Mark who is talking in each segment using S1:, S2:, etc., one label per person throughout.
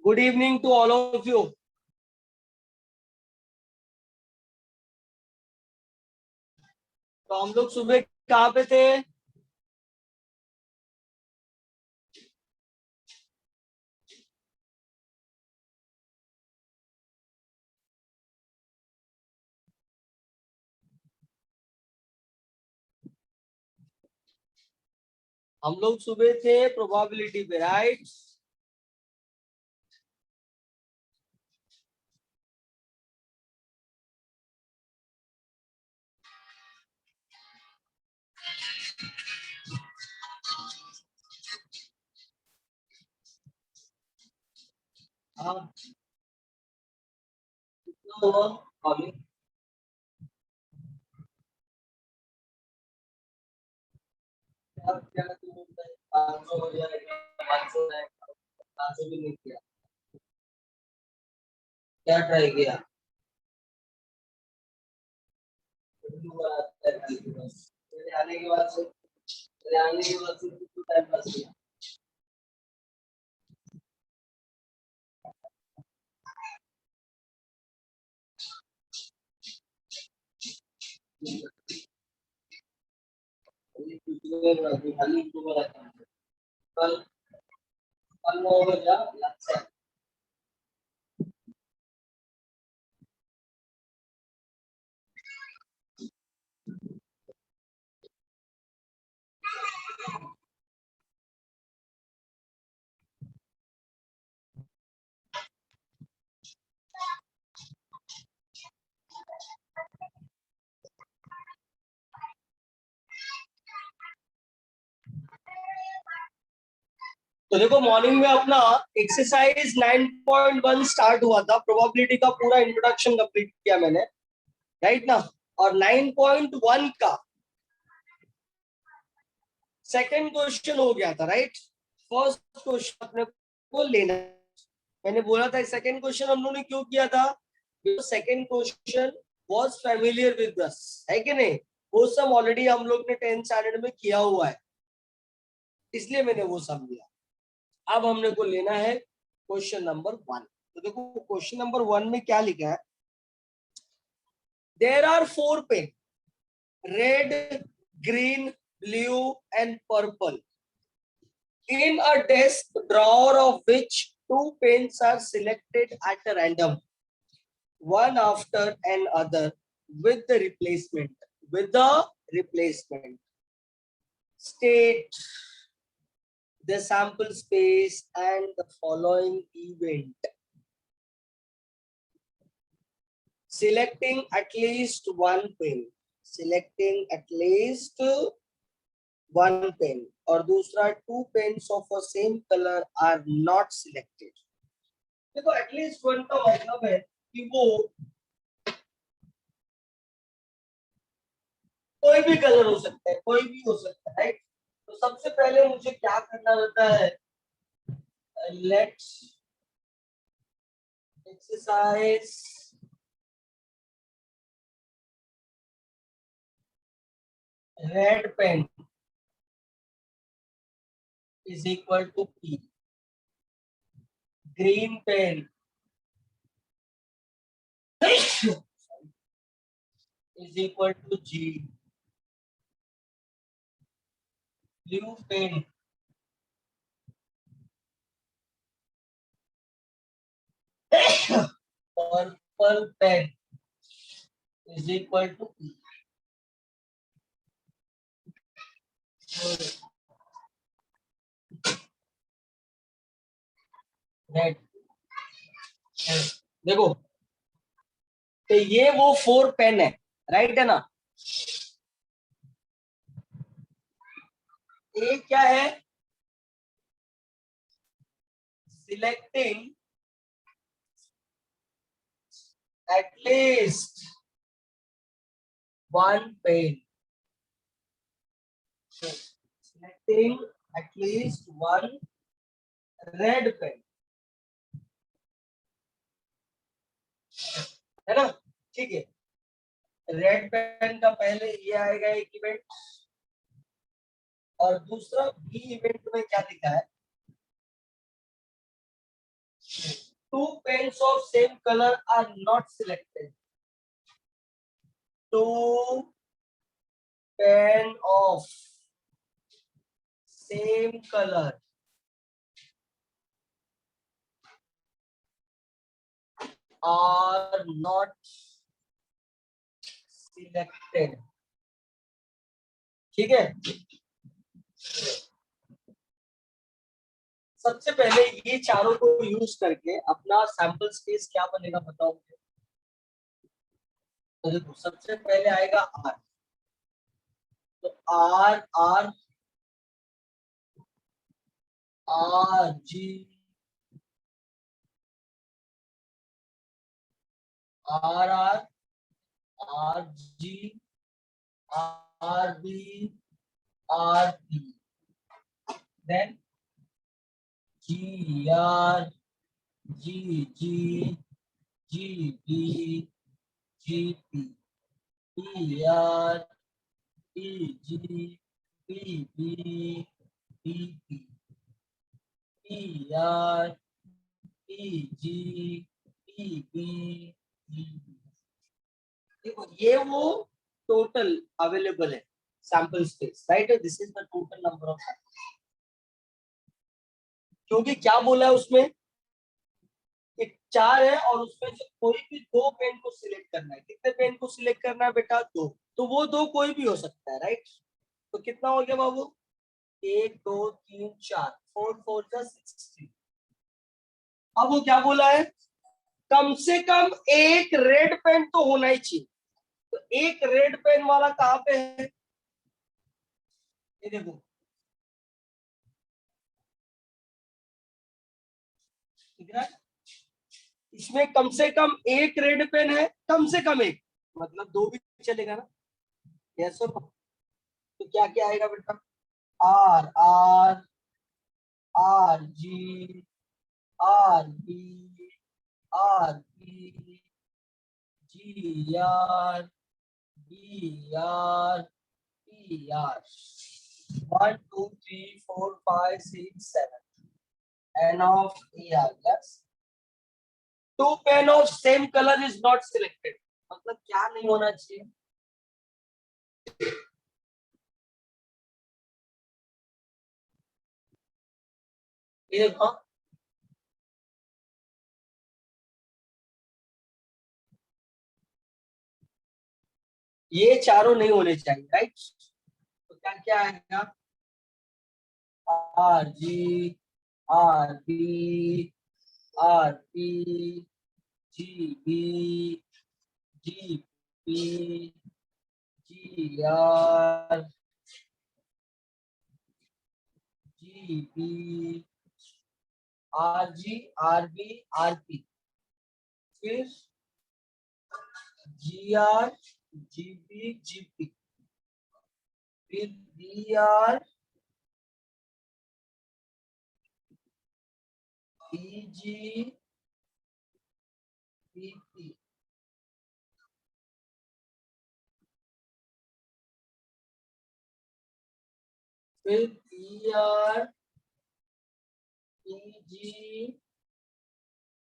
S1: Good evening to all of you. तो हम लोग सुबह कहाँ पे थे? हम लोग सुबह थे प्रोबेबिलिटी पे, राइट? हाँ, कितना हुआ अभी? क्या क्या तू बोलता है? 500 हो जाएगा, 500 है, 500 भी नहीं किया। क्या ट्राई किया? मेरे आने के बाद से तू टाइम पास किया। खाली तू रहता है। कल कल 9 बजे लगता है। तो देखो, मॉर्निंग में अपना एक्सरसाइज 9.1 स्टार्ट हुआ था, प्रोबेबिलिटी का पूरा इंट्रोडक्शन कंप्लीट किया मैंने, राइट ना? और 9.1 का सेकंड क्वेश्चन हो गया था, राइट? फर्स्ट क्वेश्चन अपने को लेना है। मैंने बोला था सेकंड क्वेश्चन हम लोगों ने क्यों किया था? Second question was familiar with us, है कि नहीं? वो सब ऑलरेडी हम लोग ने 10th स्टैंडर्ड में किया हुआ है, इसलिए मैंने वो सब लिया। अब हमने को लेना है क्वेश्चन नंबर 1। तो देखो, क्वेश्चन नंबर 1 में क्या लिखा है? There are 4 pen, red, green, blue and purple, in a desk drawer of which 2 pens are selected at a random, one after another, with the replacement. State the sample space and the following event. Selecting at least one pen. Selecting at least one pen. और दूसरा 2 pens of a same color are not selected. देखो, at least one का मतलब है कि वो कोई भी कलर हो सकता है, कोई भी हो सकता है, राइट? तो सबसे पहले मुझे क्या करना रहता है? Let's exercise red pen is equal to P, green pen is equal to G, blue pen purple pen is equal to P. Red, देखो, तो ये वो 4 पेन है, राइट है ना? ये क्या है? Selecting at least one pen. So, selecting at least one red pen, है ना? ठीक है, रेड पेन का पहले ये आएगा एक इवेंट, और दूसरा बी इवेंट में क्या लिखा है? Two pens of same color are not selected. Two pen of same color are not selected. ठीक है, सबसे पहले ये चारों को यूज करके अपना सैंपल स्पेस क्या बनेगा बताओ मुझे। तो देखो सबसे पहले आएगा आर, तो R R R G R R R G R B R P, then G R G G G B G P P R P G P B P P P R P G P B P. देखो ये वो total available है sample space, right. This is the total number of sample. क्योंकि क्या बोला है उसमें कि चार है और उसमें से कोई भी दो पेन को सिलेक्ट करना है। कितने पेन को सिलेक्ट करना है बेटा? दो। तो वो दो कोई भी हो सकता है, राइट। तो कितना हो गया बाबू? एक दो तीन चार, फोर फोर जा 16। अब वो क्या बोला है? कम से कम एक रेड पेन तो होना ही चाहिए। तो एक रेड पेन वाला कहाँ पे है? ये देखो, ठीक है। इसमें कम से कम एक रेड पेन है, कम से कम एक, मतलब दो भी चलेगा ना। यस और नो? तो क्या क्या आएगा बेटा? R R R G R B R P G R B R P R. 1 2 3 4 5 6 7 N of A R, yes. Two pen of same colour is not selected, मतलब क्या नहीं होना चाहिए? ये देखो, ये चारों नहीं होने चाहिए, राइट। तो क्या क्या आएगा? R G R B R P G B G P G R G B R G R B R P, फिर G R G B G P, फिर B R B G B P, फिर B R B G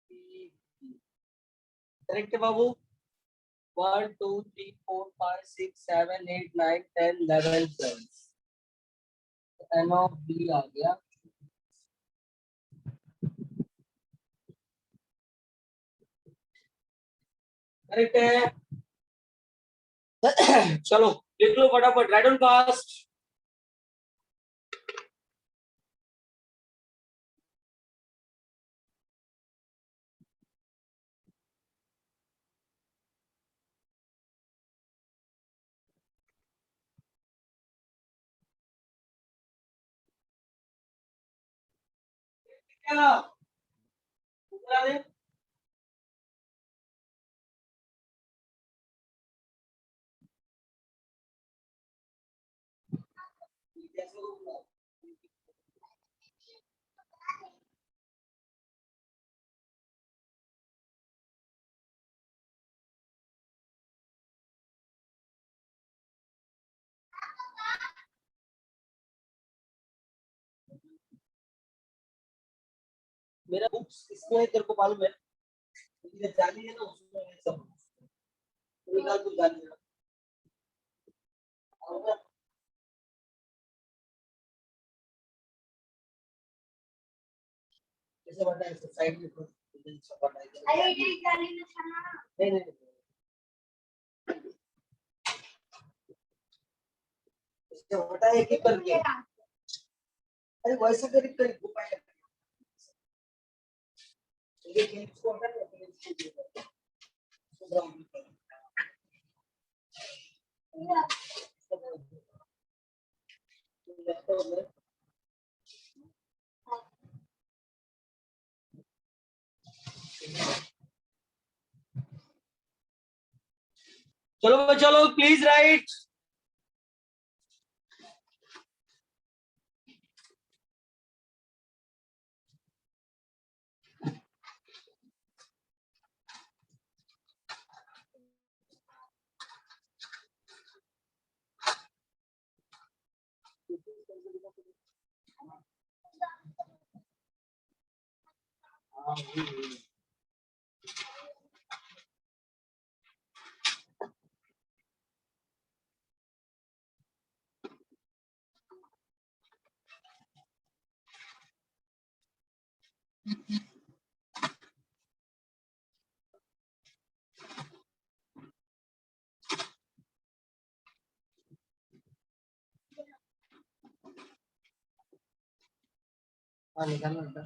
S1: B P. Correct है बाबू? 1 2 3 4 5 6 7 8 9 10 11 12 N of B आ गया। Correct है। चलो लिख लो फटाफट, राइट ऑन फास्ट। क्या पूरा दे? कैसे होगा? मेरा बुक्स इसमें तेरे को मालूम है, जानी है ना उसमें सब निकाल तू जानी है। कैसे बताए साइड में अरे ये जाली में था ना। नहीं इससे होता है कि करके अरे वैसे करीब करीब उपाय ये गेम्स को होता है चलो चलो प्लीज राइट। हाँ निकालना था।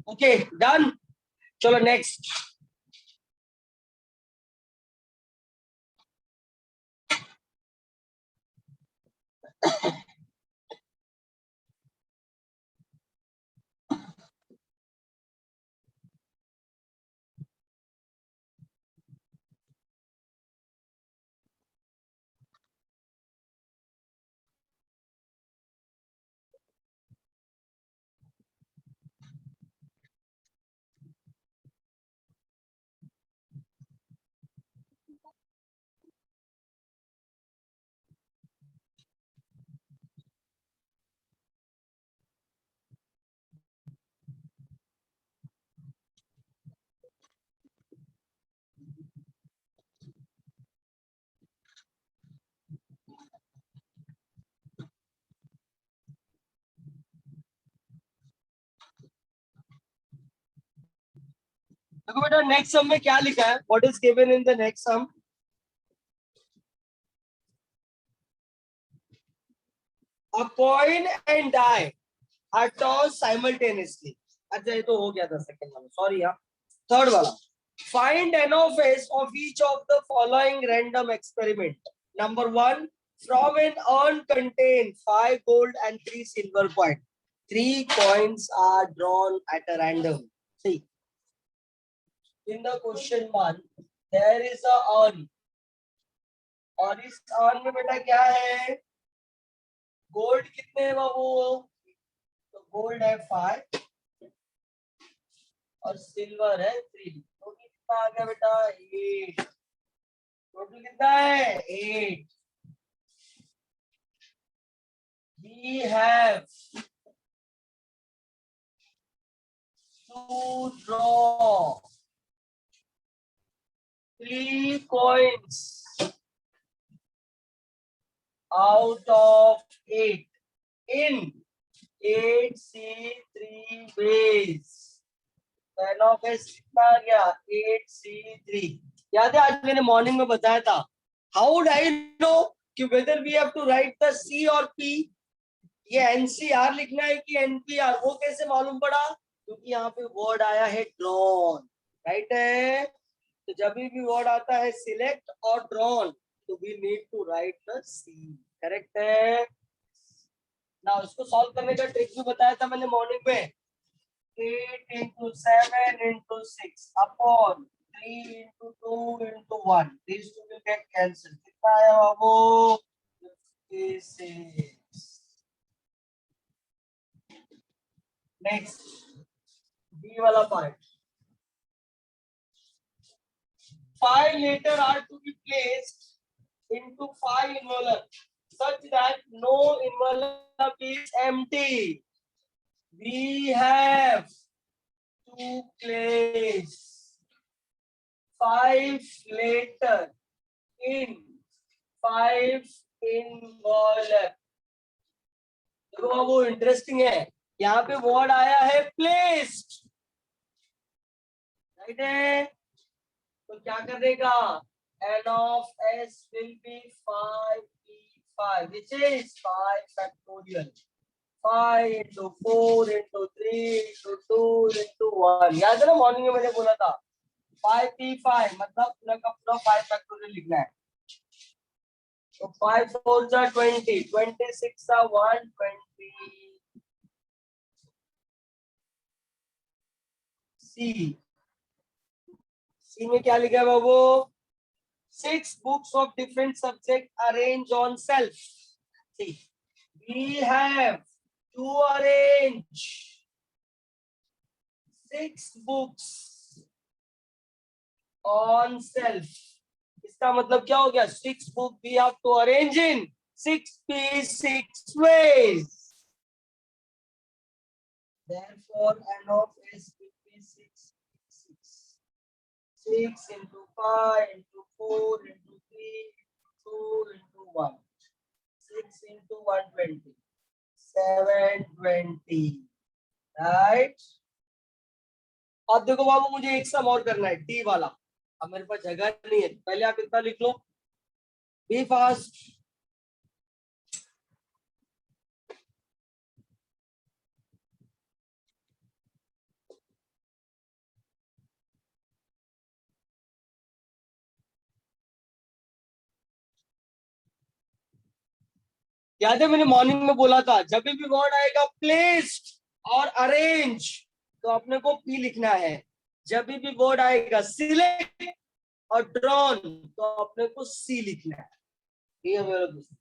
S1: Okay done. चलो नेक्स्ट। देखो बेटा नेक्स्ट सम में क्या लिखा है, what is given in the next sum. A coin and die are tossed simultaneously. अच्छा ये तो हो गया था सेकंड वाला, सॉरी यार। थर्ड वाला, find n of s of each of the following random experiment. Number 1, from an urn contain 5 gold and 3 silver coin. 3 coins are drawn at a random. See, in the question 1 there is a urn, और इस urn में बेटा क्या है, gold कितने हैं बाबू, तो gold है 5 और सिल्वर है 3, तो कितना आ गया बेटा 8। टोटल कितना है 8। We have to draw 3 coins out of 8 in 8C3 ways. N of S कितना आ गया 8C3। याद है आज मैंने मॉर्निंग में बताया था, हाउ वुड आई नो कि whether we have to write the C or P, ये NCR लिखना है कि NPR, वो कैसे मालूम पड़ा? क्योंकि यहाँ पे वर्ड आया है ड्रॉन, राइट है। तो जब भी वर्ड आता है सिलेक्ट और ड्रॉन, तो we need to write the C, correct है ना। उसको सॉल्व करने का ट्रिक भी बताया था मैंने मॉर्निंग में। 8 into 7 into 6 upon 3 into 2 into 1. These two will get cancelled. कितना आया बाबू? 56. Next, B वाला part. 5 letters are to be placed into 5 envelopes such that no envelope is empty. We have to place 5 letters in 5 envelopes. देखो वो interesting है, यहाँ पे word आया है प्लेस्ड, राइट है। तो क्या करेगा? n of s will be 5p5 which is 5 factorial, 5 into 4 into 3 into 2 into 1। याद है ना मॉर्निंग में मैंने बोला था 5p5 मतलब पूरा का पूरा 5 फैक्टोरियल लिखना है। तो 5 4 जा 20, 26 जा 120। सी में क्या लिखा है बाबू? 6 books of different subject arranged on shelf. See, we have to arrange 6 books on shelf. इसका मतलब क्या हो गया? 6 book we have to arrange in 6 ways. Therefore, n of s will be 6. 6 into 5 into 4 into 3 into 2 into 1. 6 into 120. 720. Right. अब देखो बाबू मुझे एक सम और करना है डी वाला। अब मेरे पास जगह नहीं है, पहले आप इतना लिख लो, बी फास्ट। याद है मैंने मॉर्निंग में बोला था जब भी वर्ड आएगा प्लेस्ड और अरेंज तो अपने को पी लिखना है। जब भी वर्ड आएगा सिलेक्ट और ड्रॉन तो अपने को सी लिखना है। ये है मेरा दोस्त।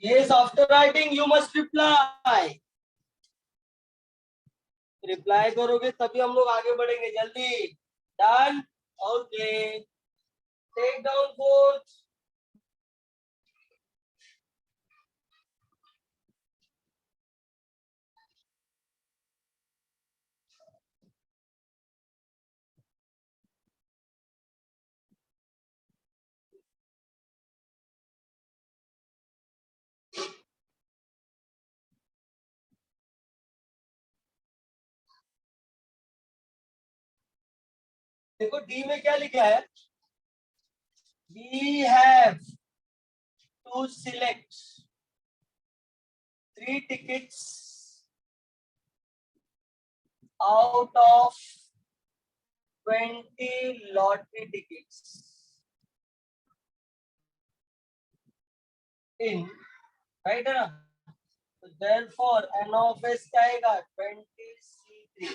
S1: Yes, after writing you must reply. Reply करोगे तभी हम लोग आगे बढ़ेंगे. जल्दी. Done. Okay. Take down fourth. देखो डी में क्या लिखा है. We have to select 3 tickets out of 20 lottery tickets in, right है ना. तो therefore n of s क्या आएगा 20c3,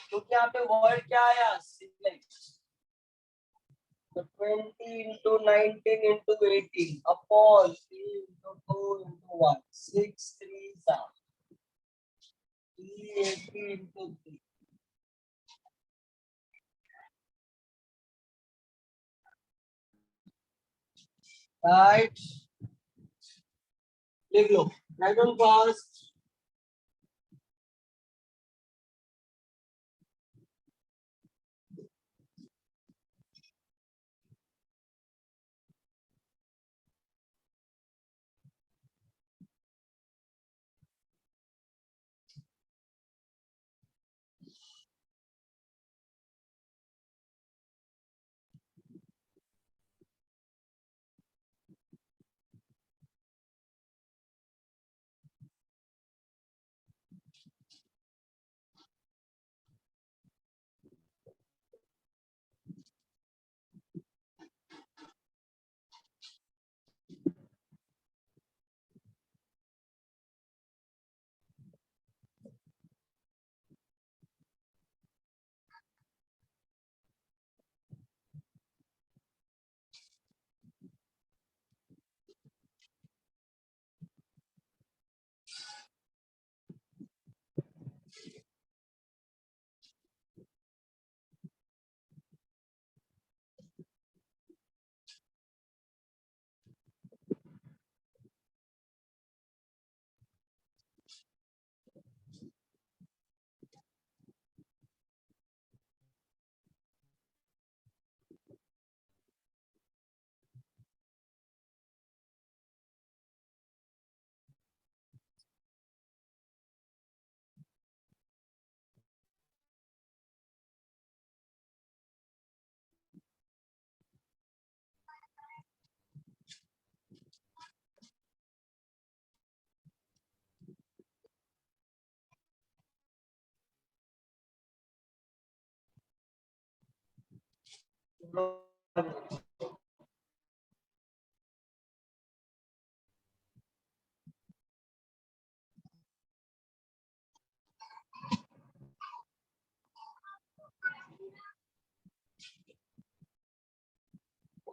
S1: क्योंकि यहाँ पे वर्ड क्या आया select. So 20 into 19 into 18 upon 3 into 2 into 1 6 3s are 380 into 3. Right. लिख लो. Write on fast.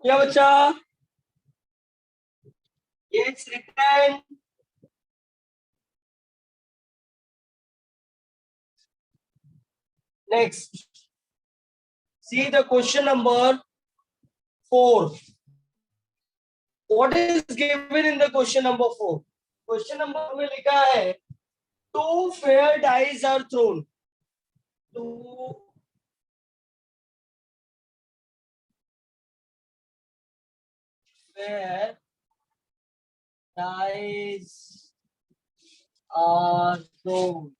S1: क्या बच्चा. It's written. Next, see the question number 4. What is given in the question number 4? Question number में लिखा है 2 fair dice are thrown. 2 fair dice are thrown.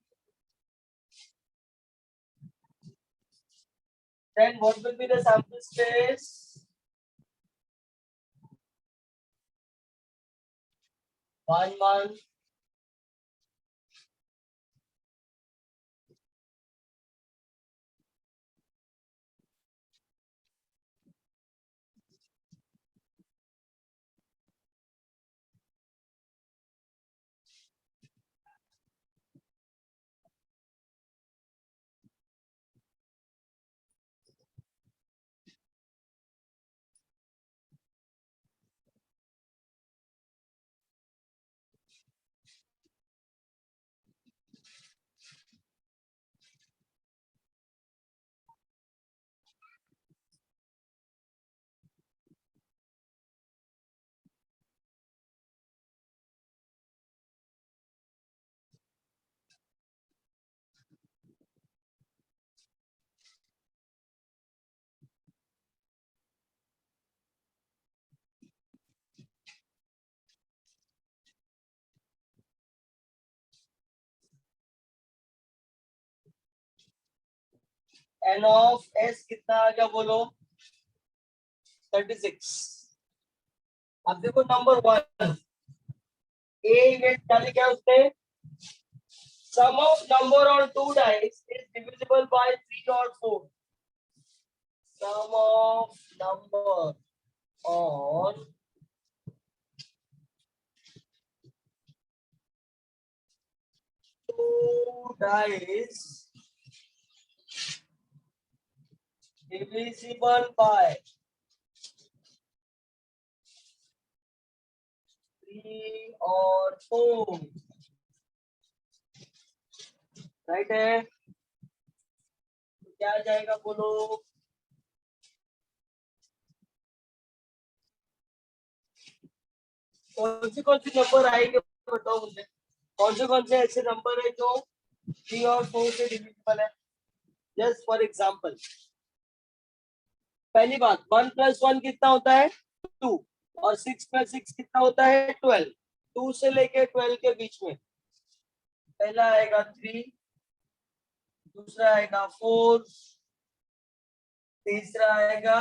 S1: Then what will be the sample space? 1 month. N of S कितना आ गया बोलो 36। अब देखो number 1 ए में क्या लिखा है उसने sum of number on 2 dice is divisible by 3 और 4। Sum of number on 2 dice divisible by 3 और 4 राइट है। तो क्या आ जाएगा बोलो कौन सी नंबर आएंगे बताओ मुझे कौन से ऐसे नंबर है जो 3 और 4 से डिविजिबल है। जस्ट फॉर एग्जांपल पहली बात 1 + 1 कितना होता है 2 और 6 + 6 कितना होता है 12। 2 से लेके 12 के बीच में पहला आएगा 3 दूसरा आएगा 4 तीसरा आएगा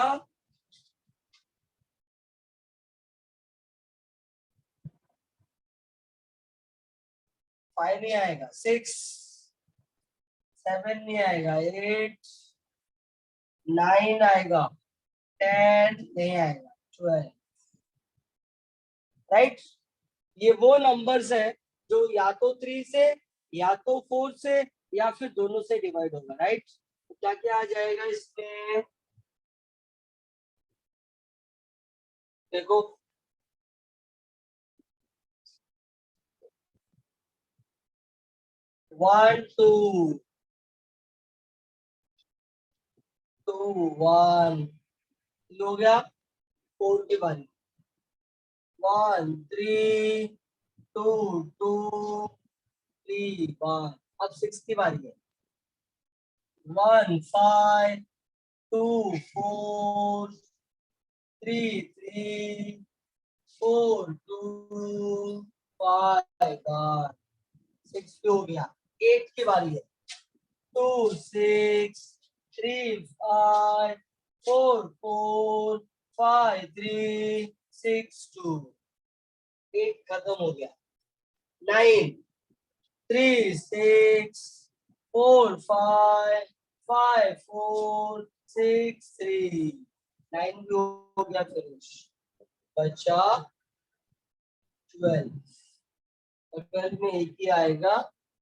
S1: 5 नहीं आएगा 6 7 नहीं आएगा 8 9 आएगा 10 नहीं आएगा 12 राइट। ये वो नंबर्स है जो या तो 3 से या तो 4 से या फिर दोनों से डिवाइड होगा राइट। तो क्या क्या आ जाएगा इसमें देखो 1 2 2 1 हो गया 4 की बारी 1 3 2 2 3 1 अब 6 की बारी है 1 5 2 4 3 3 4 2 5 6 पे हो गया 8 की बारी है 2 6 3 5 4 4 5 3 6 2 8 खत्म हो गया 9 3 6 4 5 5 4 6 3 9 भी हो गया फिनिश बचा 12 और 12 में एक ही आएगा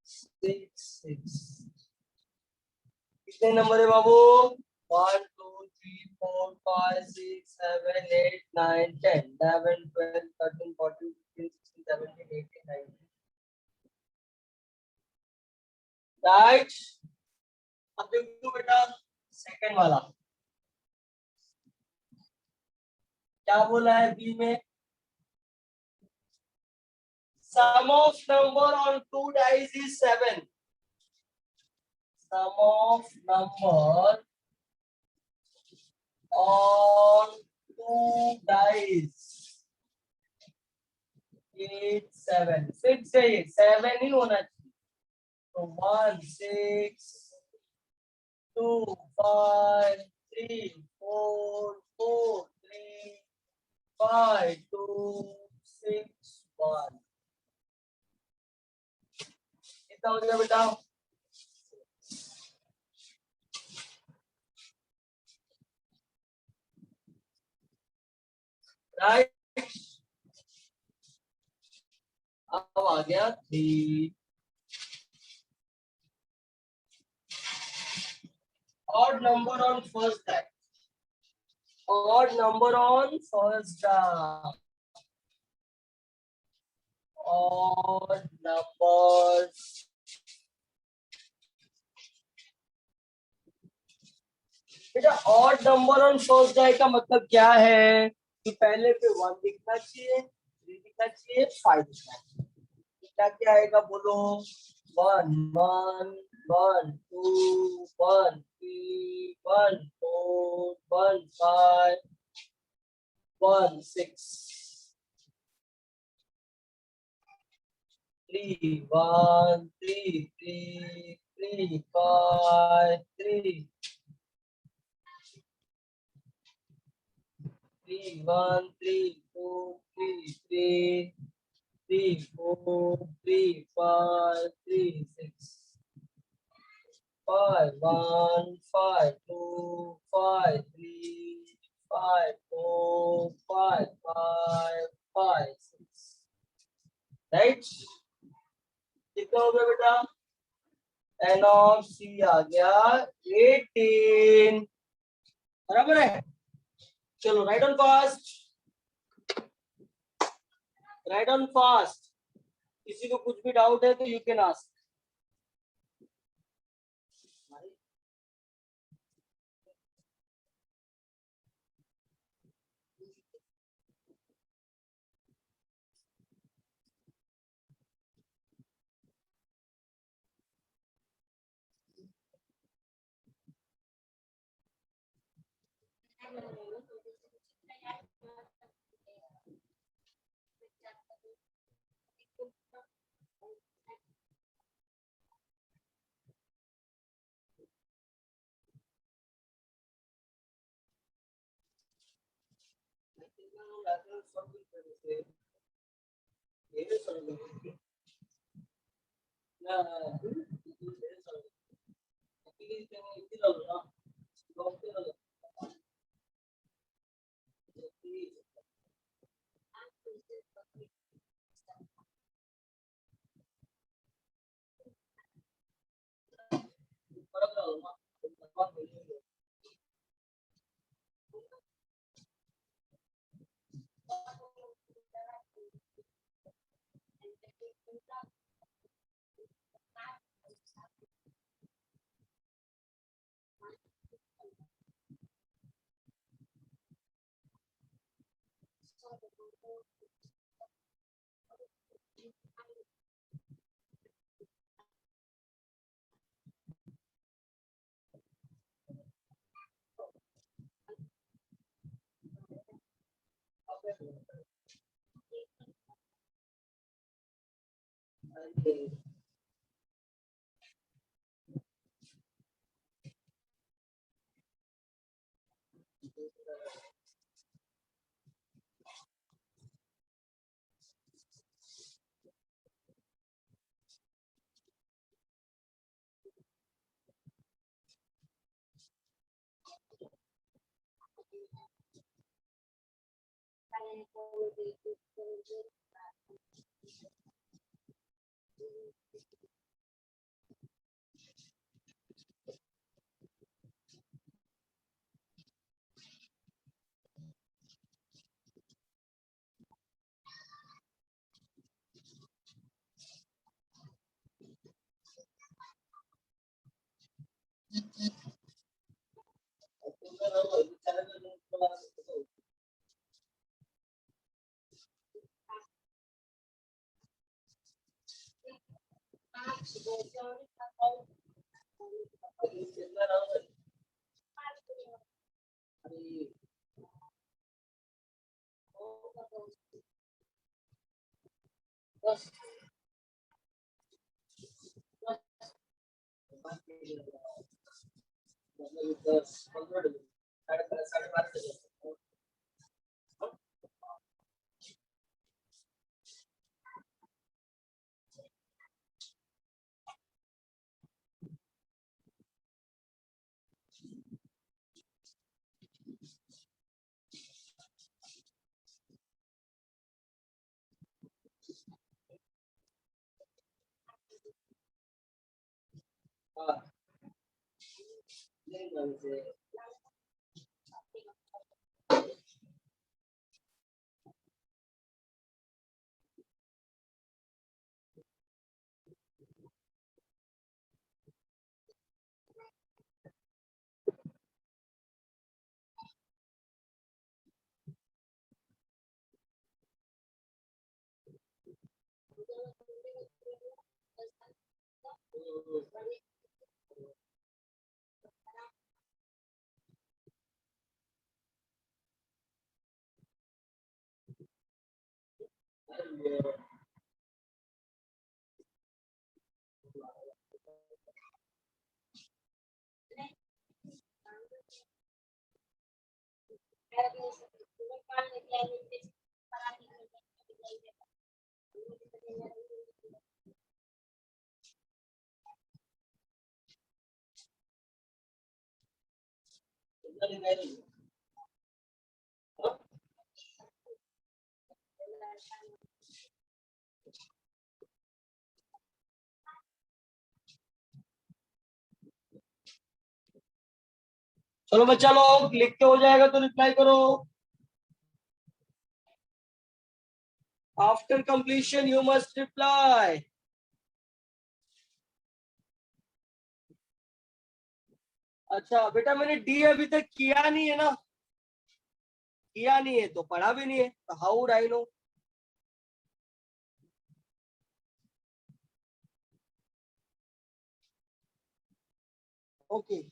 S1: 6 6 कितने नंबर है बाबू 1 2 3 4 5 6 7 8 9 10 11 12 13 14 15 16 17 18 19 राइट। अब देखो बेटा सेकंड वाला क्या बोला है बी में sum of number on 2 dice is 7। sum of number on 2 dice is 7 fix है ये 7 ही होना चाहिए तो 1 6 2 5 3 4 4 3 5 2 6 1 कितना हो गया बेटा राइट। अब आ गया 3 odd number on first die odd number on first die odd numbers बेटा odd number on first die का मतलब क्या है कि पहले पे 1 दिखना चाहिए 3 दिखना चाहिए 5 दिखना चाहिए क्या क्या आएगा बोलो 1 1 1 2 1 3 1 4 1 5 1 6 3 1 3 3 3 5 3 3 1 3 2 3 3 3 4 3 5 3 6 5 1 5 2 5 3 5 4 5 5 5 6 राइट कितना हो गया बेटा एन ऑफ सी आ गया 18 बराबर है चलो राइट ऑन फास्ट किसी को कुछ भी डाउट है तो यू कैन आस्क चलो बच्चा लोग लिख के हो जाएगा तो रिप्लाई करो। After completion you must reply. अच्छा बेटा मैंने डी अभी तक किया नहीं है ना, किया नहीं है तो पढ़ा भी नहीं है, तो how would I know. Okay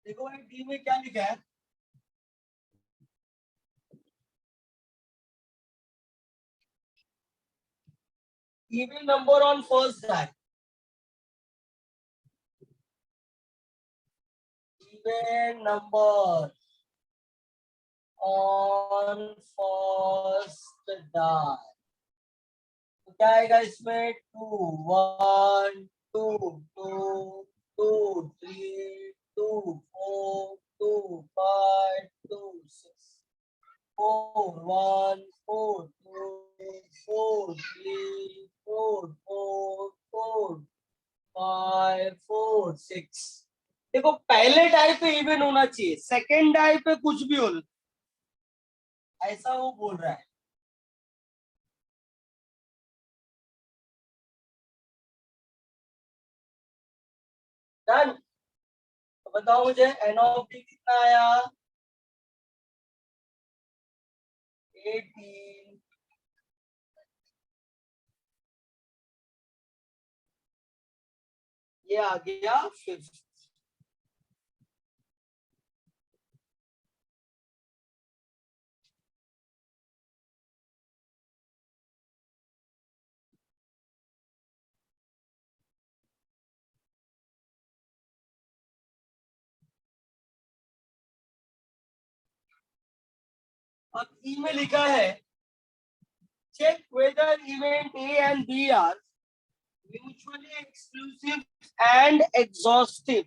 S1: देखो भाई डी में क्या लिखा है, even number on first die, even number on first die, तो क्या आएगा इसमें, 2 1 2 2 2 3 2 4 2 5 2 6 4 1 4 2 4 3 4 4 4 5 4 6। देखो पहले डाई पे इवन होना चाहिए, सेकेंड डाई पे कुछ भी हो, ऐसा वो बोल रहा है। डन। तो बताओ मुझे एन ऑफ डी कितना आया, 18। ये आ गया 5। अब ई में लिखा है check whether event A and B are mutually exclusive and exhaustive.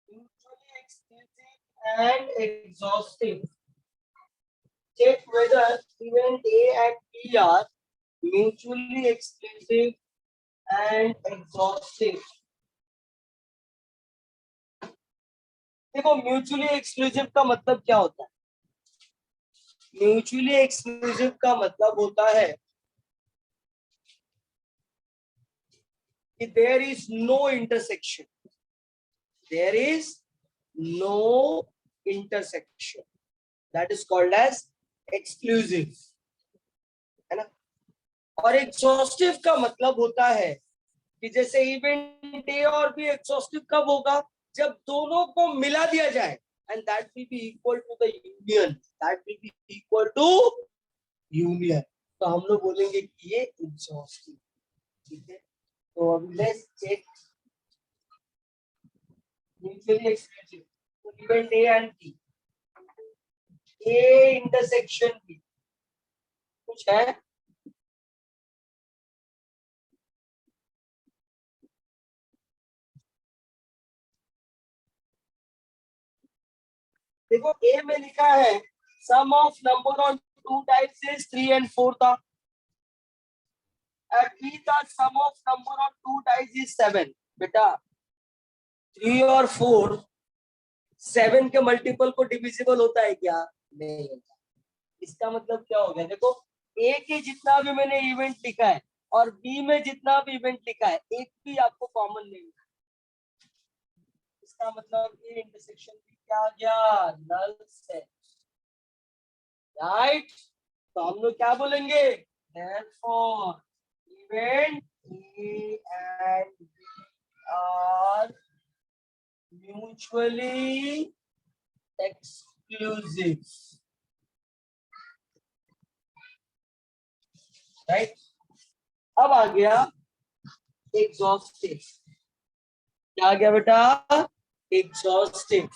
S1: Mutually exclusive and exhaustive. Check whether event A and B are mutually exclusive and exhaustive. देखो म्यूचुअली एक्सक्लूसिव का मतलब क्या होता है, म्यूचुअली एक्सक्लूसिव का मतलब होता है कि there is no intersection, there is no intersection, that is called as exclusive, है ना। और एग्जॉस्टिव का मतलब होता है कि जैसे इवेंट ए और बी एग्जॉस्टिव कब होगा, जब दोनों को मिला दिया जाए, and that will be equal to the union, that will be equal to union, तो हम लोग बोलेंगे कि ये एग्जॉस्टिव, ठीक है। तो अभी लेट्स चेक म्यूचुअली एक्सक्लूसिव, तो event A and B, A intersection B, कुछ है, देखो ए में लिखा है sum of number on two types is 3 and 4 था, and B the sum of number on two types is 7। बेटा 3 और 4 7 के मल्टीपल को डिविजिबल होता है क्या? नहीं होता। इसका मतलब क्या हो गया? देखो, ए के जितना भी मैंने इवेंट लिखा है और बी में जितना भी इवेंट लिखा है, एक भी आपको कॉमन नहीं है। इसका मतलब ये इंटरसेक्शन भी क्या आ गया? Null set, right? तो हम लोग क्या बोलेंगे? Therefore, event A and B are mutually exclusive, right? अब आ गया एग्जॉस्टिव। क्या आ गया बेटा? एग्जॉस्टिव।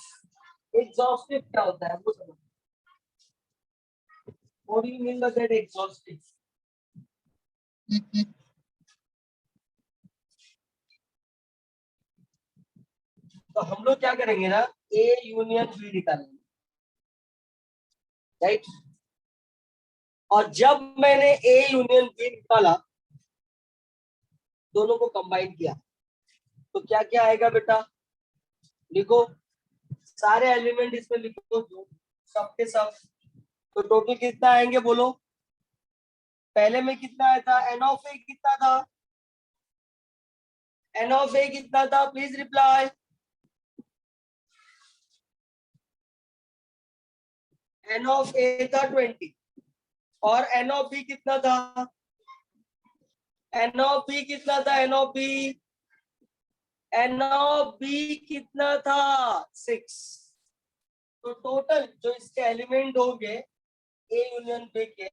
S1: एग्जॉस्टिव क्या होता है वो समझो। What do you mean by that exhaustive? तो हम लोग क्या करेंगे ना, ए यूनियन बी निकालेंगे, राइट? और जब मैंने ए यूनियन बी निकाला, दोनों को कंबाइन किया, तो क्या क्या आएगा बेटा? लिखो, सारे एलिमेंट इसमें लिखो, जो सब के सब। तो टोटल कितना आएंगे बोलो? पहले में कितना आया था? एन ऑफ ए कितना था? एन ऑफ ए कितना था? Please reply. एन ऑफ ए था 20 और एन ऑफ बी कितना था? एन ऑफ बी कितना था? N of B, N of B कितना था? 6। तो टोटल जो इसके एलिमेंट होंगे ए यूनियन बी के,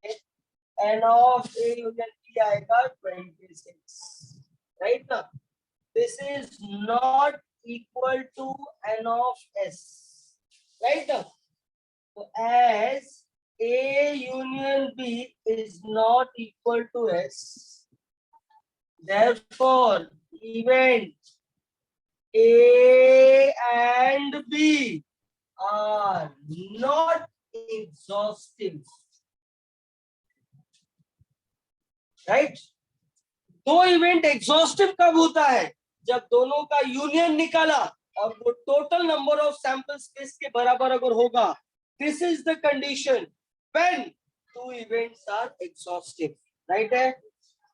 S1: N of A union B आएगा 26, राइट ना? This is not equal to N of S, right ना? So as A union B is not equal to S, therefore event A and B are not exhaustive, right? दो event exhaustive कब होता है? जब दोनों का union निकाला और वो total number of sample space के बराबर अगर होगा, this is the condition when two events are exhaustive, right है?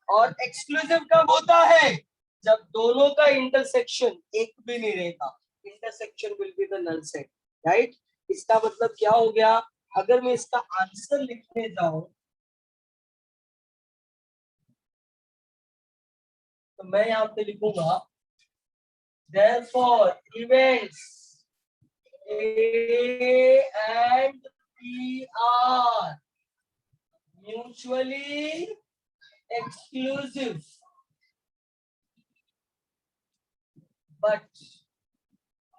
S1: और एक्सक्लूसिव कब होता है? जब दोनों का इंटरसेक्शन एक भी नहीं रहेगा, intersection will be the null set, right? इसका मतलब क्या हो गया? अगर मैं इसका आंसर लिखने जाऊं, तो मैं यहाँ पे लिखूंगा, therefore events A and B are mutually exclusive but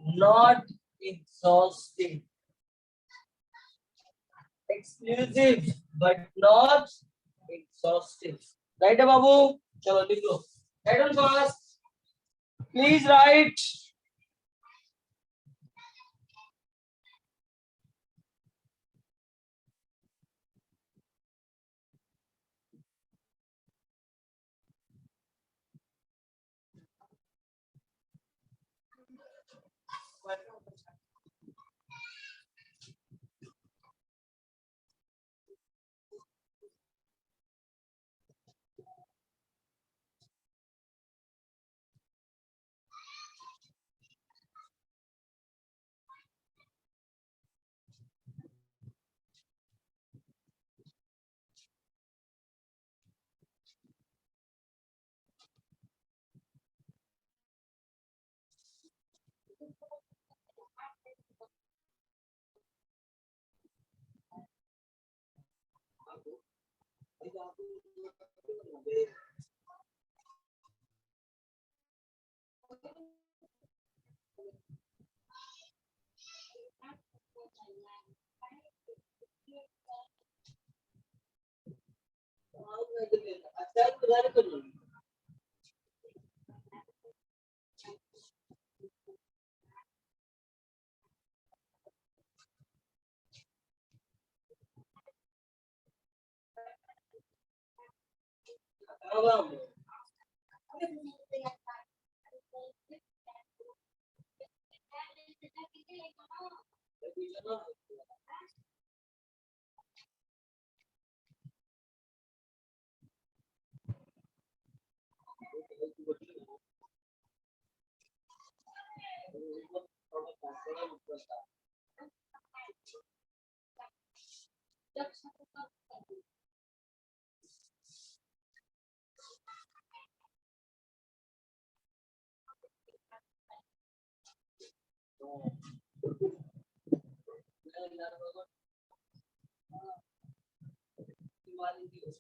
S1: not exhaustive. Exclusive but not exhaustive. Right, बाबू? चलो लिख लो. Write on fast. Please write.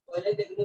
S1: पहले देखने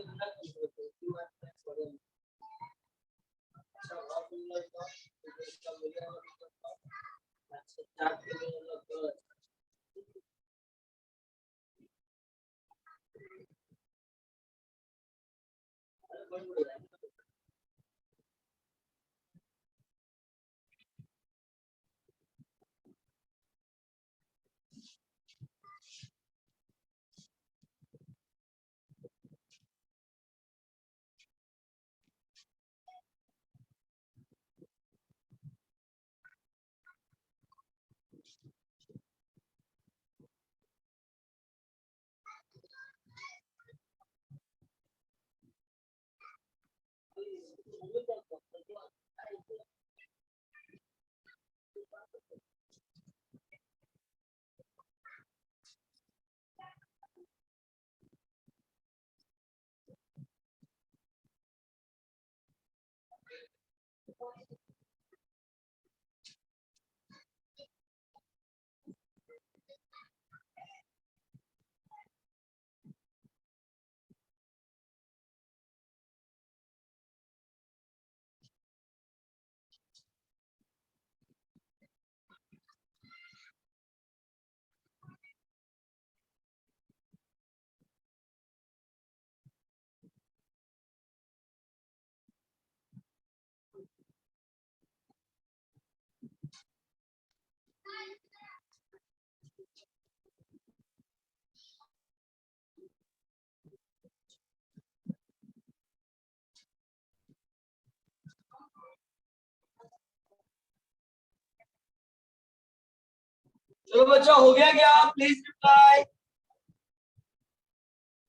S1: चलो बच्चा हो गया क्या? Please reply.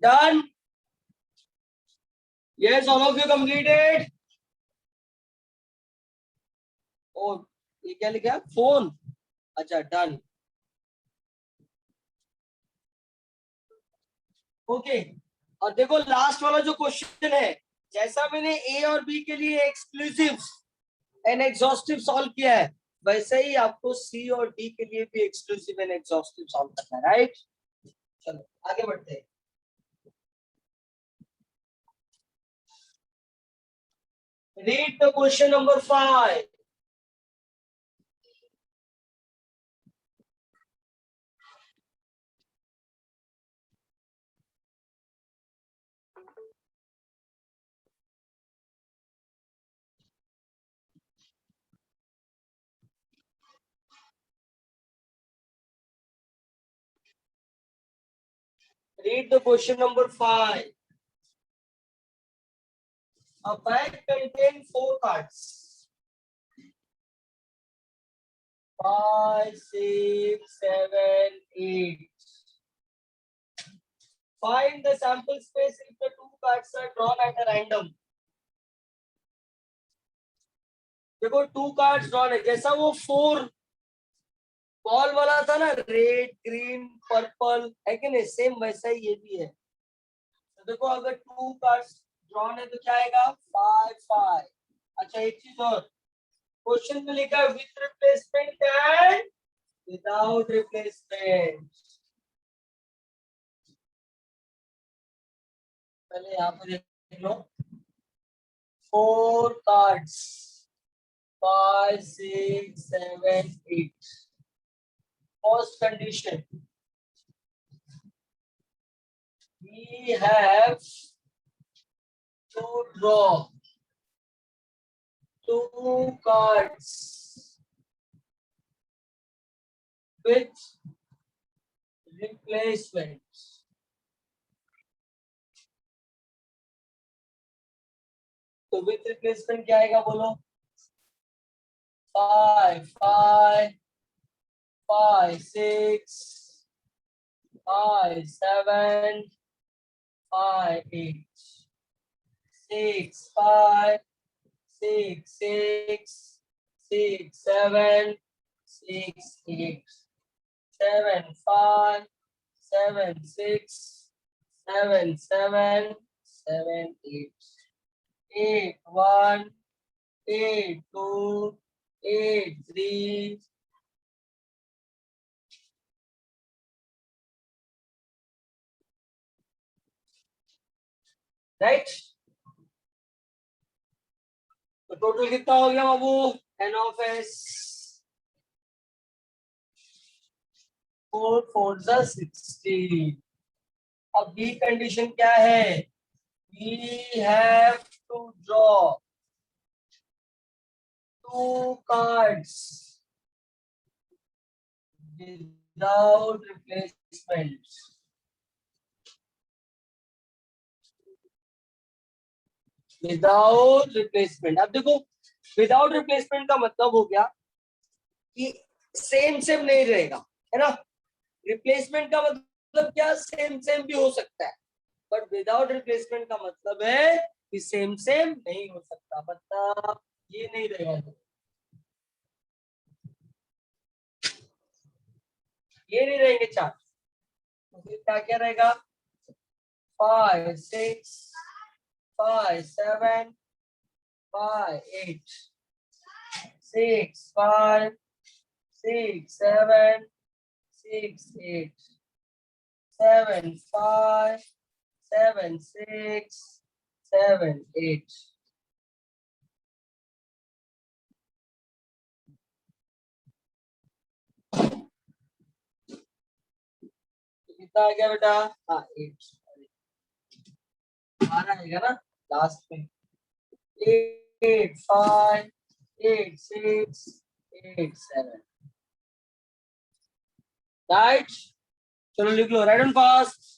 S1: Done? Yes, all of you completed? और ये क्या लिखा है? फोन। अच्छा, डन। ओके, और देखो लास्ट वाला जो क्वेश्चन है, जैसा मैंने ए और बी के लिए एक्सक्लूसिव एंड एग्जॉस्टिव सॉल्व किया है, वैसे ही आपको सी और डी के लिए भी एक्सक्लूसिव एंड एग्जॉस्टिव सॉल्व करना है, राइट? चलो आगे बढ़ते हैं। Read the question number 5। Read the question number 5. A bag contains 4 cards. 5, 6, 7, 8. Find the sample space if the 2 cards are drawn at a random. देखो 2 कार्ड्स ड्रॉन है, जैसा वो 4 बॉल वाला था ना, रेड ग्रीन पर्पल, है कि नहीं? सेम वैसा ही ये भी है। तो देखो अगर 2 कार्ड्स ड्रॉन है तो क्या आएगा? 5 5। अच्छा एक चीज और, क्वेश्चन में लिखा है with replacement and without replacement. पहले यहाँ पर देख लो, 4 cards, 5 6 7 8। First condition, we have to draw 2 cards with replacement. तो विथ रिप्लेसमेंट क्या आएगा बोलो? 5 5 5, 6, 5, 7, 5, 8, 6, 5, 6, 6, 6, 7, 6, 8, 7, 5, 7, 6, 7, 7, 7, 8, 8, 1, 8, 2, 8, 3, राइट। तो टोटल कितना हो गया बाबू? N of S 4 4 16। अब बी कंडीशन क्या है? We have to draw 2 cards without replacement. Without replacement. अब देखो, विदाउट रिप्लेसमेंट का मतलब हो गया कि सेम सेम नहीं रहेगा, है ना। रिप्लेसमेंट का मतलब क्या? सेम सेम भी हो सकता है, बट विदाउट रिप्लेसमेंट का मतलब है कि सेम सेम नहीं हो सकता। मतलब ये नहीं रहेगा, ये नहीं रहेंगे चार। तो फिर क्या क्या रहेगा? 5, 6, 5, 7, 5, 8, 6, 5, 6, 7, 6, 8, 7, 5, 7, 6, 7, 8। कितना आ गया बेटा? हाँ 8 आ रहेगा ना लास्ट में। 8, 5, 8, 6, 8, 7, राइट। चलो लिख लो, राइट एंड फास्ट।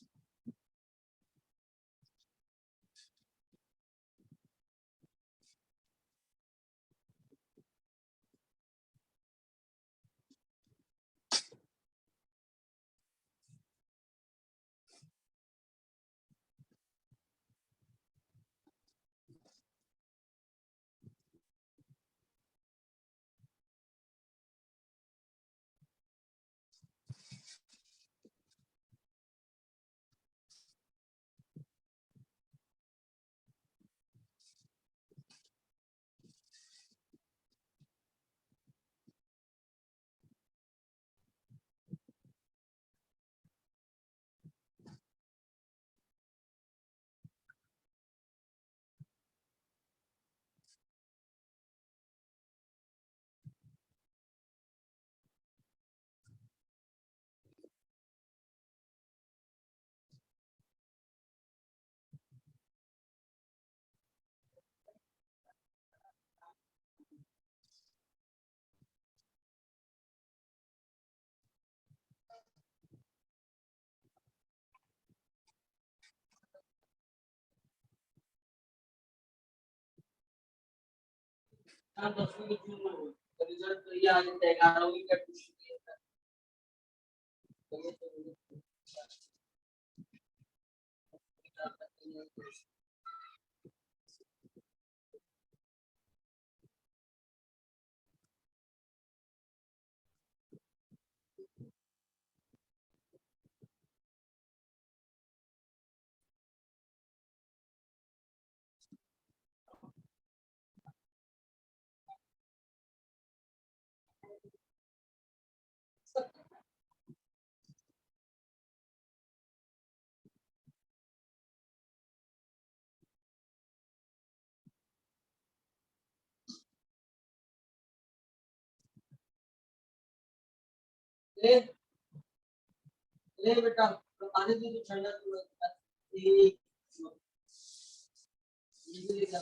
S1: हाँ, 10वीं में जून में हुई। तो रिजल्ट तो ये आ जाता है, 11वीं का ट्यूशन दिया था। तो ये तो ले ले बेटा, तो आने दे तो ठंडा तो ये भी ले जा।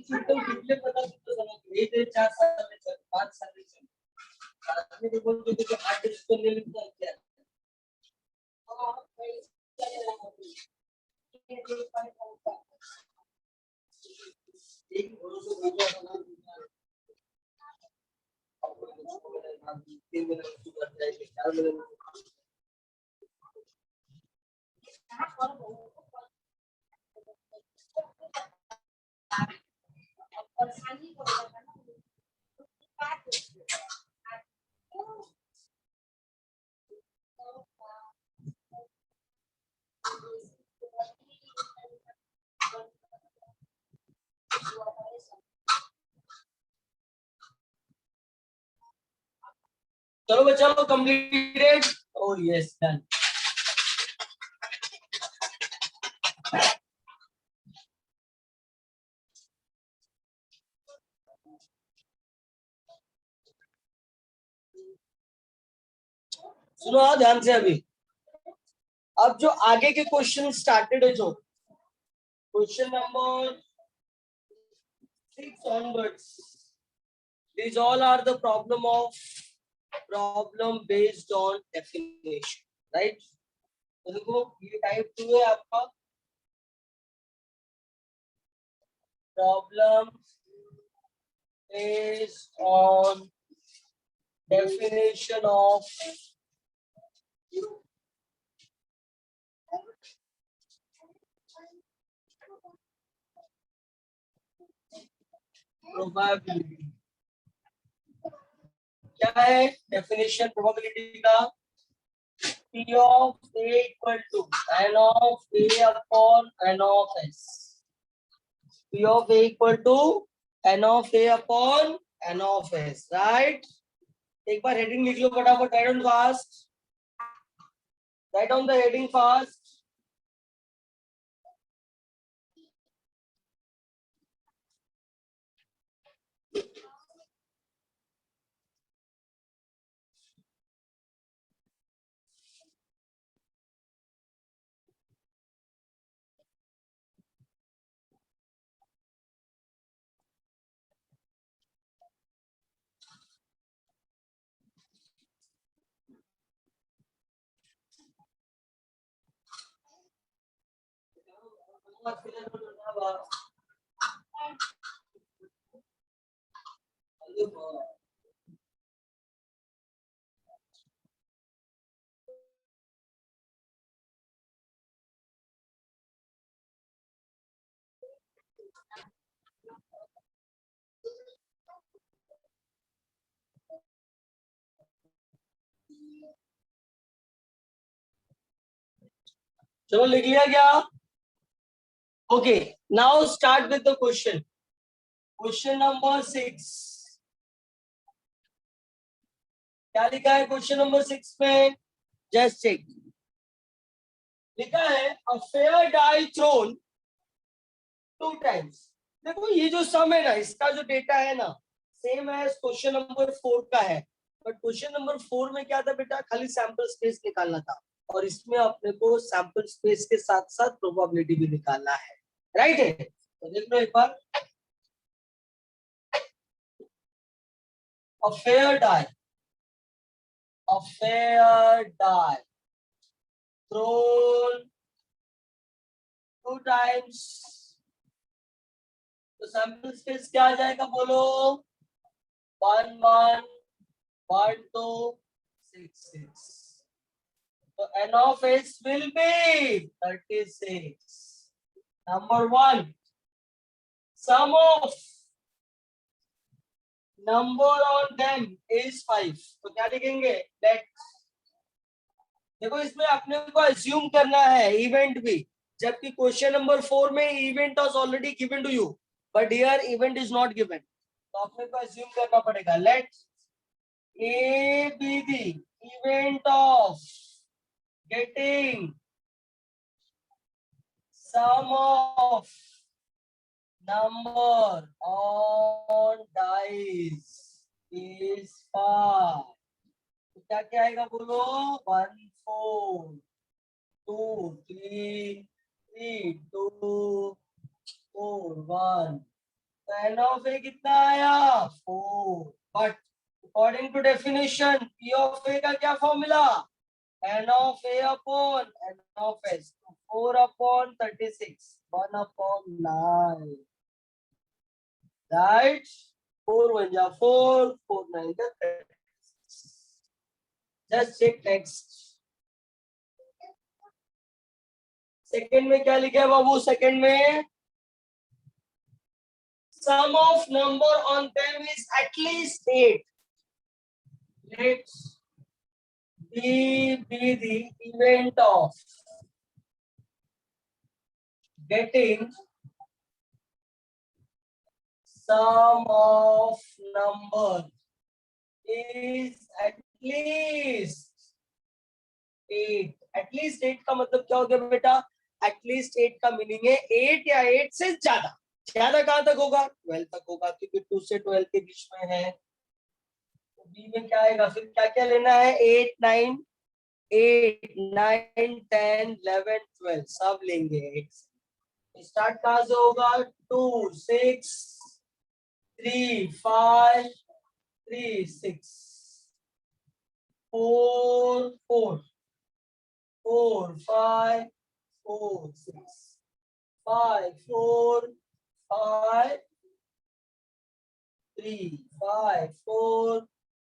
S1: सिंपल कितने पता तो समझ ये दे 4 साल में चल 5 साल में चल आदमी को बोल दो कि 8 डिस्को ले लेता है क्या एक भरोसे भैया बना तीन महीने में कर जाएंगे 4 महीने में चलो बच्चा लोग कंप्लीटेड ओह यस डन सुनो ध्यान से अभी अब जो आगे के क्वेश्चन स्टार्टेड है जो question number 6 onwards these all are the problem based on definition right तो देखो ये टाइप 2 है आपका problem based on definition of probability क्या है डेफिनेशन प्रोबेबिलिटी का P of A equal to N of A upon N of S P of A equal to N of A upon N of S right एक बार heading लिख लो फटाफट right on fast right on the heading fast चलो लिख लिया क्या okay now start with the question question number 6 क्या लिखा है क्वेश्चन नंबर 6 में जस्ट चेक लिखा है a fair die thrown 2 times देखो ये जो सम है ना इसका जो डेटा है ना सेम है क्वेश्चन नंबर 4 का है बट क्वेश्चन नंबर 4 में क्या था बेटा खाली सैंपल स्पेस निकालना था और इसमें अपने को सैंपल स्पेस के साथ साथ प्रोबेबिलिटी भी निकालना है राइट है तो देख लो एक बार a fair die thrown 2 times तो सैंपल स्पेस क्या आ जाएगा बोलो 1 1 1 2 6 6 तो n of s will be 36 number 1 sum of number on them is 5 तो क्या लिखेंगे लेट देखो इसमें अपने को अज्यूम करना है इवेंट भी जबकि क्वेश्चन नंबर 4 में event was already given to you but here event is not given तो अपने को अज्यूम करना पड़ेगा let A be the event of getting sum of number on dice is 5 तो क्या क्या आएगा बोलो 1 4 2 3 3 2 4 1 एन ऑफ ए कितना आया 4, but according to definition P of A का क्या formula N of A upon N of S, 4 upon 36 1 upon 9, right. 4 1 जा 4 4 9 जा 36। Just check text. सेकंड में क्या लिखा है बाबू, सेकंड में sum of number on them is at least 8. Let B be the event of getting sum of number is at least 8. At least 8 का मतलब क्या हो गया बेटा, at least 8 का मीनिंग है 8 या 8 से ज्यादा। ज्यादा कहां तक होगा 12 तक होगा, क्योंकि 2 से 12 के बीच में है। तो बी में क्या आएगा, फिर क्या क्या लेना है 8 9 8 9 10 11 12 सब लेंगे 8 से। स्टार्ट कहां से होगा 2 6 3 5 3 6 4 4 4 5 4 6 5 4 5 3 5 4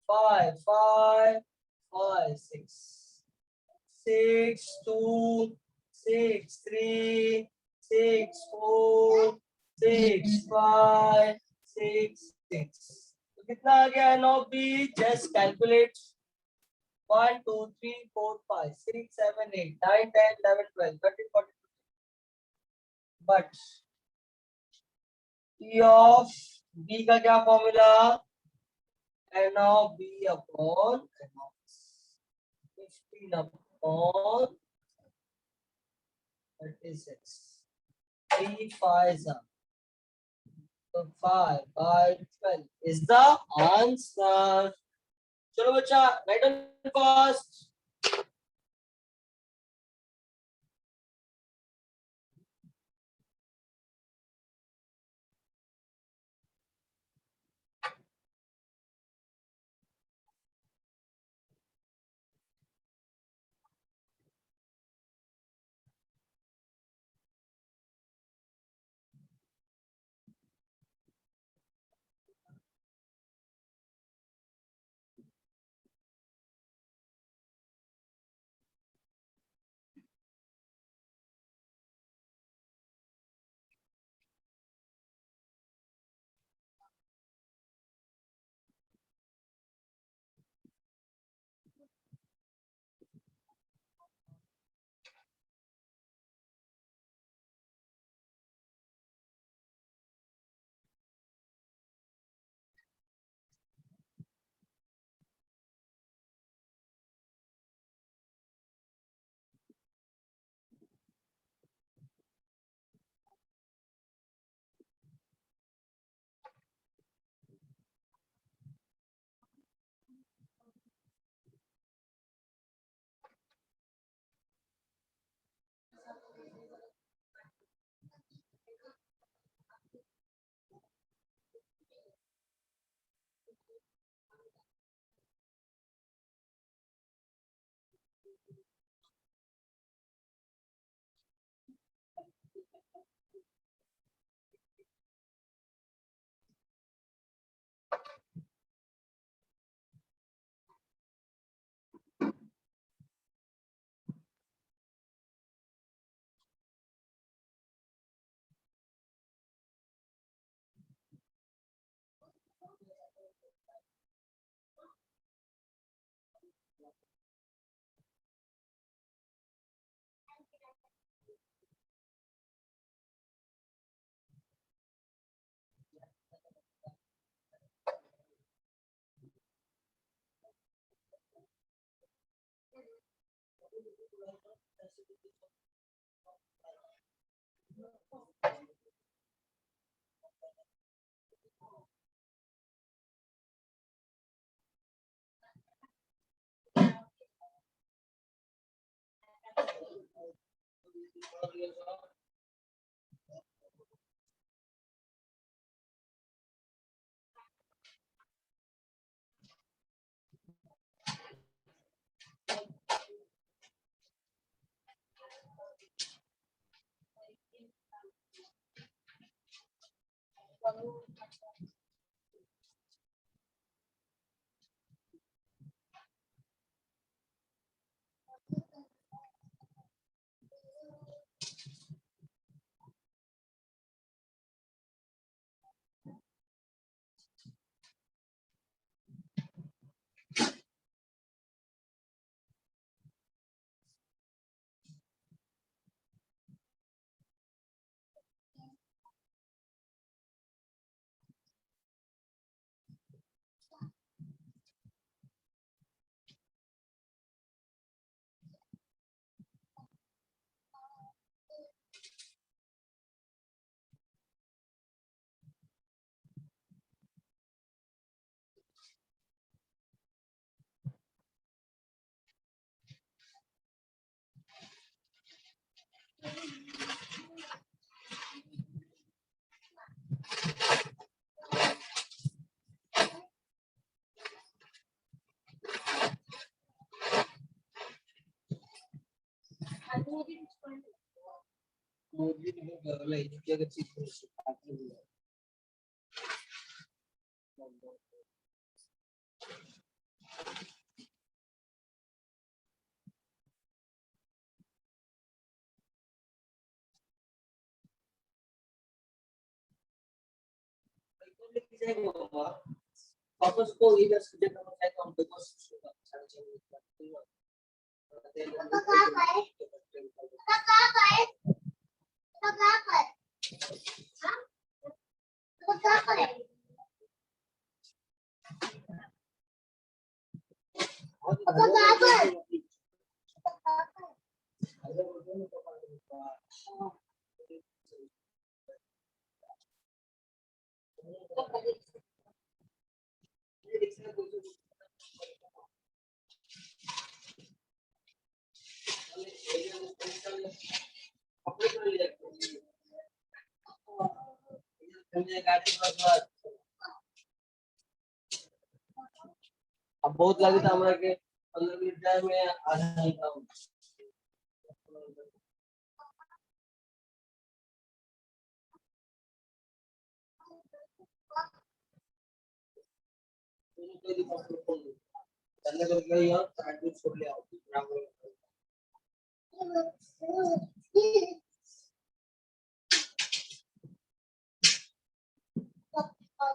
S1: 5 5 5 6 6 2 6 3 6 4 6 5 6 6। तो कितना आ गया है 9 B, just calculate 1 2 3 4 5 6 7 8 9 10 11 12 13 14 but P of B का क्या formula n of B upon n of 15 upon 36 3 5 so 5 by 12 is the answer। चलो बच्चा राइट ऑन फास्ट। वापस को इधर सब्जेक्ट नंबर 5 को हम देखो साढ़े 6 अब बहुत लगे था हमरा के 15 मिनट टाइम में आधा घंटा चलने को गई और साइड में छोड़ ले आओ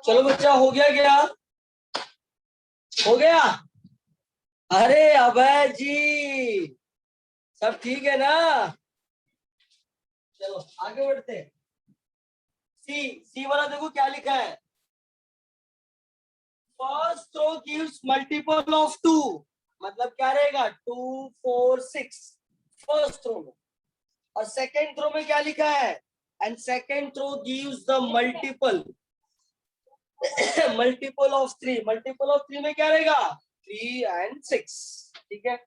S1: चलो बच्चा हो गया क्या? हो गया? अरे अभय जी सब ठीक है ना? चलो आगे बढ़ते हैं। सी वाला देखो क्या लिखा है, first row gives multiple of 2, मतलब क्या रहेगा 2 4 6 फर्स्ट रो में, और सेकेंड रो में क्या लिखा है, and second row gives the multiple multiple of 3, multiple of 3 में क्या रहेगा 3 and 6, ठीक है।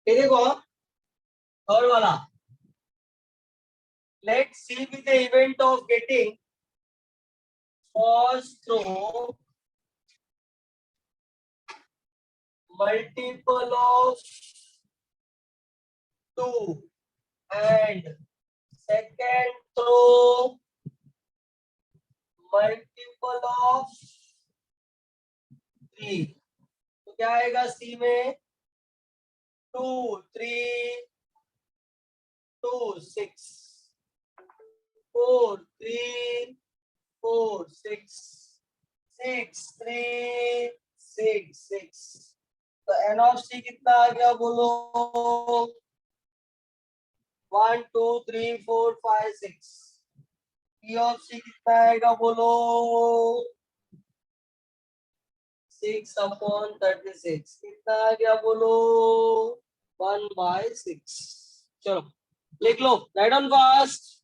S1: ये देखो थर्ड वाला, let's see with the event of getting first row multiple of 2 and second row multiple of 3, तो क्या आएगा सी में 2 3 2 6 4 3 4 6 6 3 6 6, तो एन ऑफ सी कितना आ गया बोलो 1 2 3 4 5 6, पी ऑफ सी कितना आएगा बोलो 6/36, कितना आ गया बोलो 1/6। चलो लिख लो, write on fast.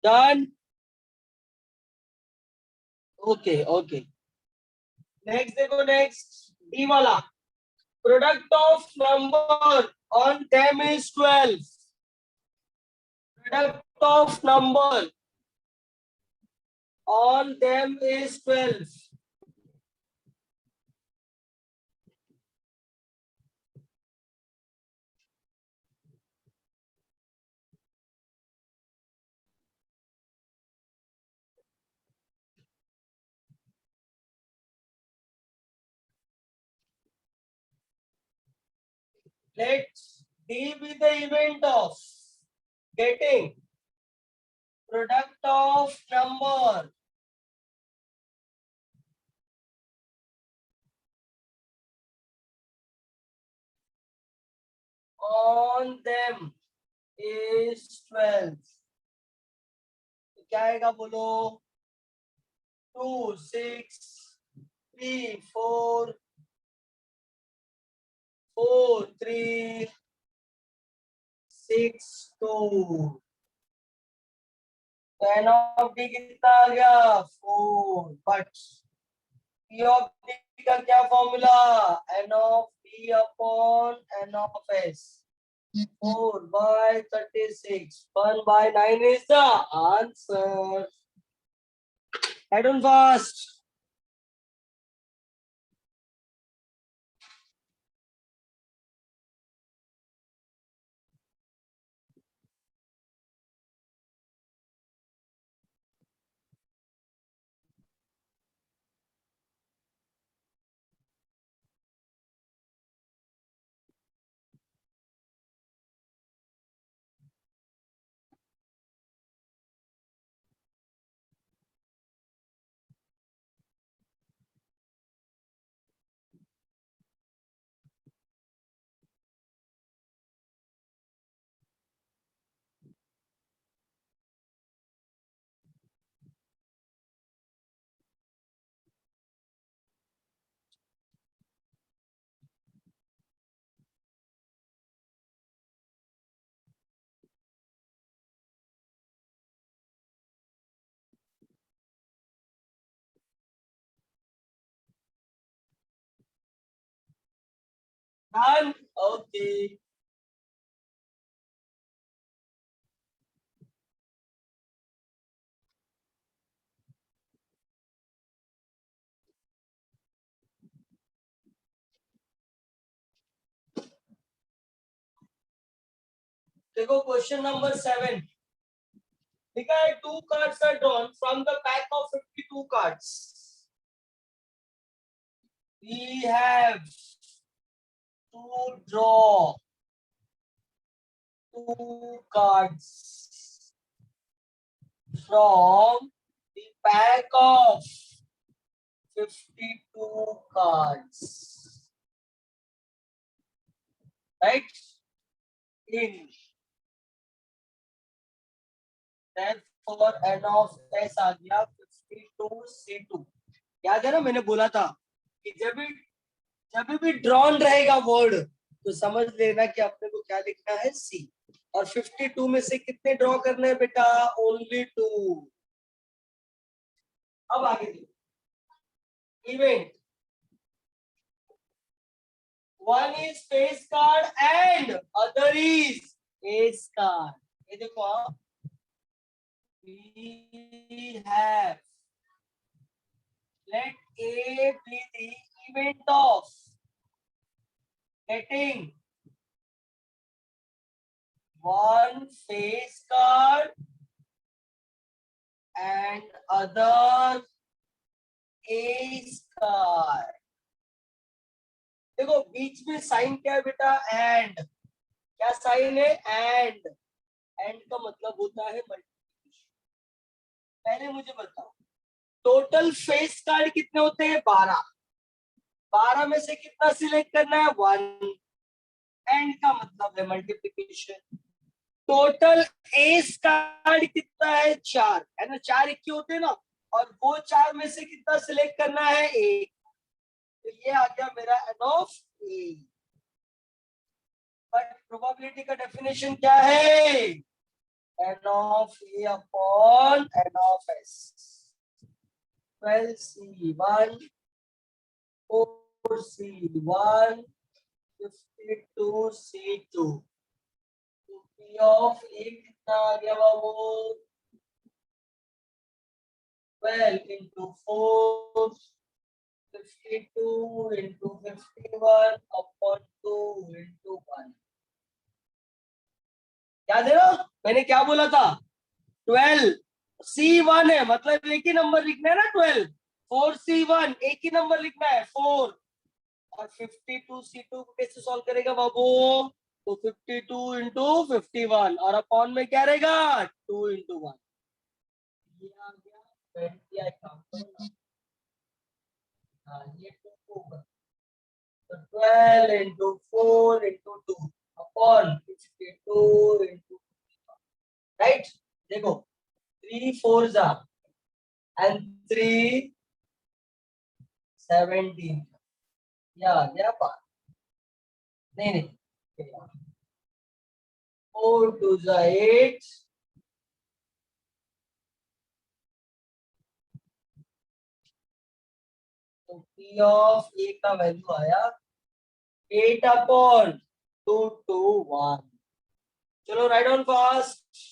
S1: Done. Okay okay. Next देखो, नेक्स्ट डी वाला. Product of number on them is 12. Product of number on them is 12. Let D be the event of getting product of number on them is 12. तो क्या आएगा बोलो? 2 6 3 4 4 3 6 2. तो N of D कितना आ गया? 4. बट पी ऑफ डी का क्या formula? N of D upon N of S. 4 by 36. 1 by 9 is the answer. Head on fast. Done. Okay. देखो क्वेश्चन नंबर 7. लिखा है 2 cards are drawn from the pack of 52 cards. We have to draw 2 cards from the pack of 52 cards. Right? In therefore n of s आ गया 52 c2. याद है ना, मैंने बोला था कि जब भी ड्रॉन रहेगा वर्ड तो समझ लेना कि अपने को क्या लिखना है, सी. और 52 में से कितने ड्रॉ करने हैं बेटा? ओनली 2. अब आगे देखो. Event 1 is face card and other is ace card. ये देखो आप. We have, let A be the event of getting one face card and other ace card. देखो बीच में साइन क्या है बेटा, एंड. क्या साइन है, एंड. एंड का मतलब होता है मल्टीप्लिकेशन. पहले मुझे बताओ टोटल फेस कार्ड कितने होते हैं, 12. 12 में से कितना सिलेक्ट करना है, 1. एंड का मतलब है मल्टीप्लिकेशन. टोटल एस कार्ड कितना है, 4 है ना, 4 इक्के होते हैं ना, और वो 4 में से कितना सिलेक्ट करना है, 1. तो ये आ गया मेरा N of A. But probability का डेफिनेशन क्या है, N of A upon N of S. 12C1 4C1 52C2. P of A कितना आ गया बाबू, 12 into 4 52 into 51 upon 2 into 1. याद है ना मैंने क्या बोला था, 12 C1 है मतलब एक ही नंबर लिखना है ना, 12 4C1 एक ही नंबर लिखना है 4, और 52 C2 को कैसे सॉल्व करेगा बाबू, तो 52 into 51 और अपॉन में क्या रहेगा 2 into 1. ये आ गया 20 आई काम करना. हाँ ये 2 होगा, तो 12 into 4 into 2 upon 52 into 51. Right. देखो 3 4s are and 3 17. या बात नहीं नहीं, 4 2s are 8. तो P ऑफ A का वैल्यू आया 8 अपॉन 2 to 1. चलो right on fast.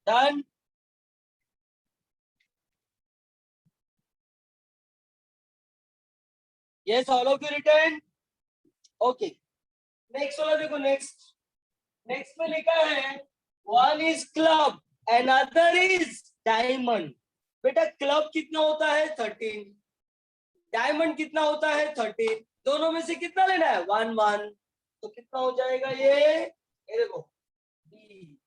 S1: Done. Yes all of you return. Okay next वाला देखो. नेक्स्ट में लिखा है one is club and other is diamond. बेटा क्लब कितना होता है 13, डायमंड कितना होता है 13. दोनों में से कितना लेना है 1 1. तो कितना हो जाएगा ये देखो B.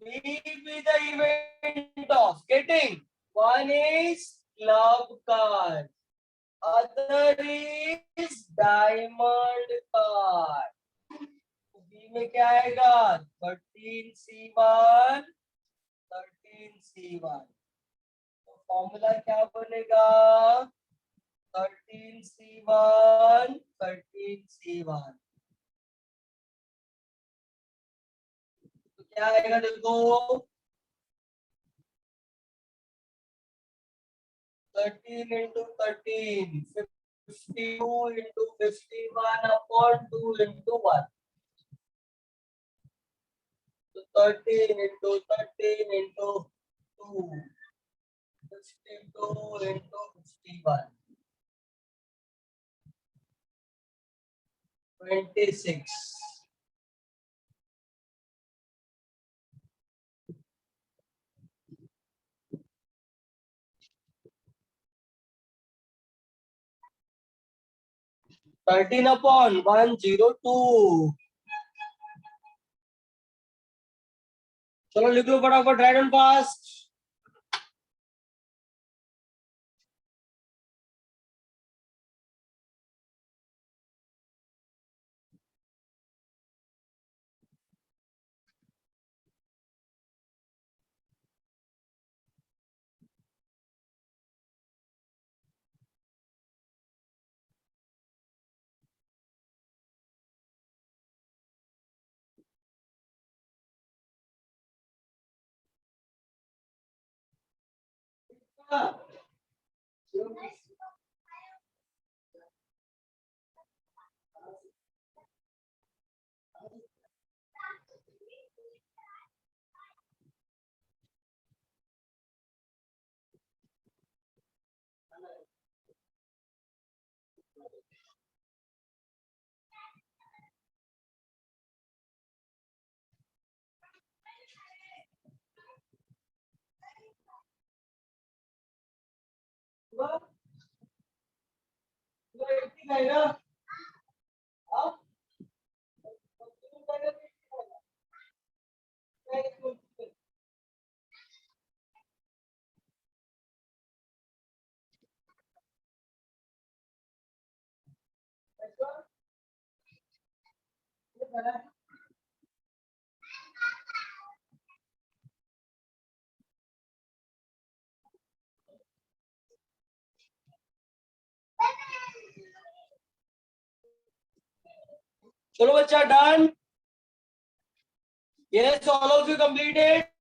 S1: B be the event of getting one is club card, other is diamond card. B में क्या आएगा 13C1 13C1. तो फॉर्मूला क्या बनेगा 13C1 13C1. तो क्या आएगा देखो 13 into 13, 52 into 51 upon 2 into 1. So 13 into 13 into 2, 52 into 51, 26. Thirteen upon 102. चलो लिख लो फटाफट, राइट एंड फास्ट. चलो बच्चा, done. Yes, all of you completed.